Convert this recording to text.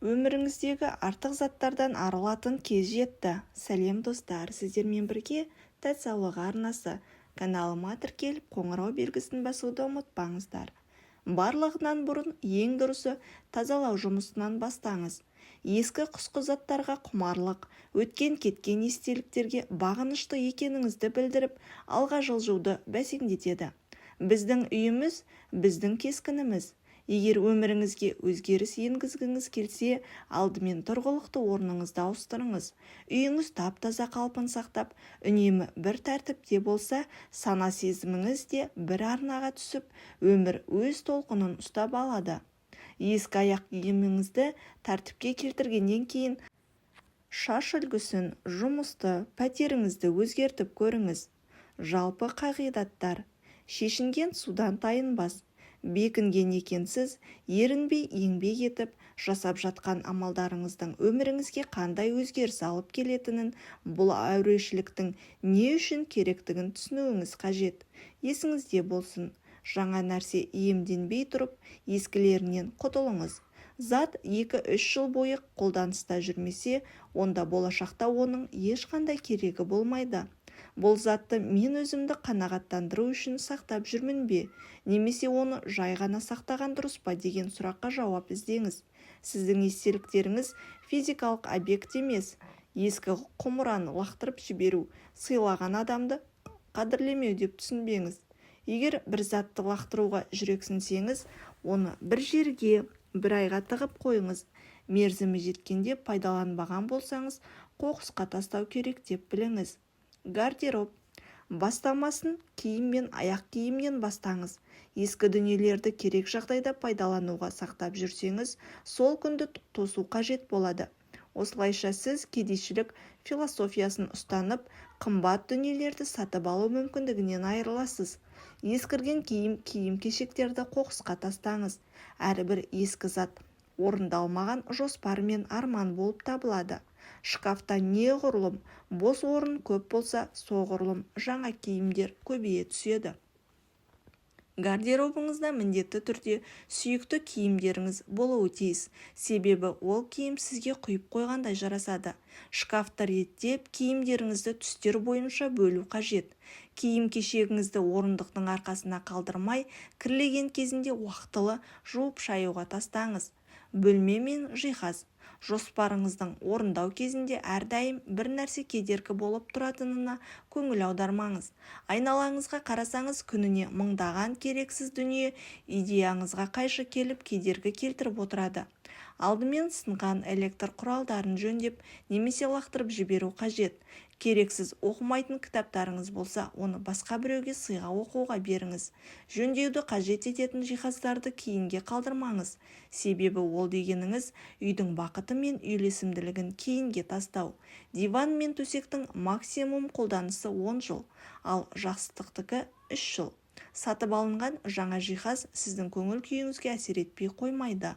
Өміріңіздегі артық заттардан арылатын кез жетті. Сәлем достар, сіздермен бірге Тәтсаулығы арнасы. Каналыма тіркеліп қоңырау белгісін басуды ұмытпаңыздар. Барлығынан бұрын ең дұрысы тазалау жұмысынан бастаңыз. Ескі құсқы заттарға құмарлық, өткен-кеткен естеліктерге бағынышты екеніңізді білдіріп, алға жылжуды бәсеңдетеді. Біздің үйіміз, біздің кескініміз. Егер өміріңізге өзгеріс енгізгіңіз келсе, алдымен тұрғылықты орныңызды ауыстырыңыз. Үйіңіз тап-таза қалпын сақтап, үнемі бір тәртіпте болса, сана сезіміңіз де бір арнаға түсіп, өмір өз толқынын ұстап алады. Ескі аяқ киіміңізді тәртіпке келтіргеннен кейін, шаш үлгісін, жұмысты, пәтеріңізді өзгертіп көріңіз. Жалпы қағидаттар: шешінген судан тайынбас. Бекінген екенсіз, ерінбей еңбек етіп, жасап жатқан амалдарыңыздың өміріңізге қандай өзгеріс алып келетінін, бұл әурешіліктің не үшін керектігін түсінуіңіз қажет. Есіңізде болсын, жаңа нәрсе иемденбей тұрып, ескілерінен құтылыңыз. Зат 2-3 жыл бойы қолданыста жүрмесе, онда болашақта оның ешқандай керегі болмайды. Бұл затты мен өзімді қанағаттандыру үшін сақтап жүрмін бе, немесе оны жай ғана сақтаған дұрыс па деген сұраққа жауап іздеңіз. Сіздің естеліктеріңіз физикалық объект емес. Ескі құмыраны лақтырып жіберу, сыйлаған адамды қадірлемеу деп түсінбеңіз. Егер бір затты лақтыруға жүрексінсеңіз, оны бір жерге, бір айға тығып қойыңыз. Мерзімі жеткенде пайдаланбаған болсаңыз, қоқысқа тастау керек деп біліңіз. Гардероб. Бастамасын киім мен аяқ киімнен бастаңыз. Ескі дүниелерді керек жағдайда пайдалануға сақтап жүрсеңіз, сол күнді тосу қажет болады. Осылайша сіз кедейшілік философиясын ұстанып, қымбат дүниелерді сатып алу мүмкіндігінен айырыласыз. Ескірген киім-кешектерді қоқысқа тастаңыз. Әрбір ескі зат орындалмаған жоспар мен арман болып табылады. Шкафта неғұрлым бос орын көп болса, соғұрлым жаңа киімдер көбейе түседі. Гардеробыңызда міндетті түрде сүйікті киімдеріңіз болуы тиіс, себебі ол киім сізге құйып қойғандай жарасады. Шкафты реттеп, киімдеріңізді түстер бойынша бөлу қажет. Киім-кешегіңізді орындықтың арқасына қалдырмай, кірлеген кезінде уақытылы жуып-шаюға тастаңыз. Бөлме мен жиһаз. Жоспарыңыздың орындау кезінде әрдайым бір нәрсе кедергі болып тұратынына көңіл аудармаңыз. Айналаңызға қарасаңыз, күніне мыңдаған керексіз дүние идеяңызға қайшы келіп кедергі келтіріп отырады. Алдымен сынған электр құралдарын жөндеп, немесе лақтырып жіберу қажет. Керексіз оқымайтын кітаптарыңыз болса, оны басқа біреуге сыйға оқуға беріңіз. Жөндеуді қажет ететін жиһаздарды кейінге қалдырмаңыз. Себебі ол дегеніңіз үйдің бақыты мен үйлесімділігін кейінге тастау. Диван мен төсектің максимум қолданысы 10 жыл, ал жақсылықтікі 3 жыл. Сатып алынған жаңа жиһаз сіздің көңіл күйіңізге әсер етпей қоймайды.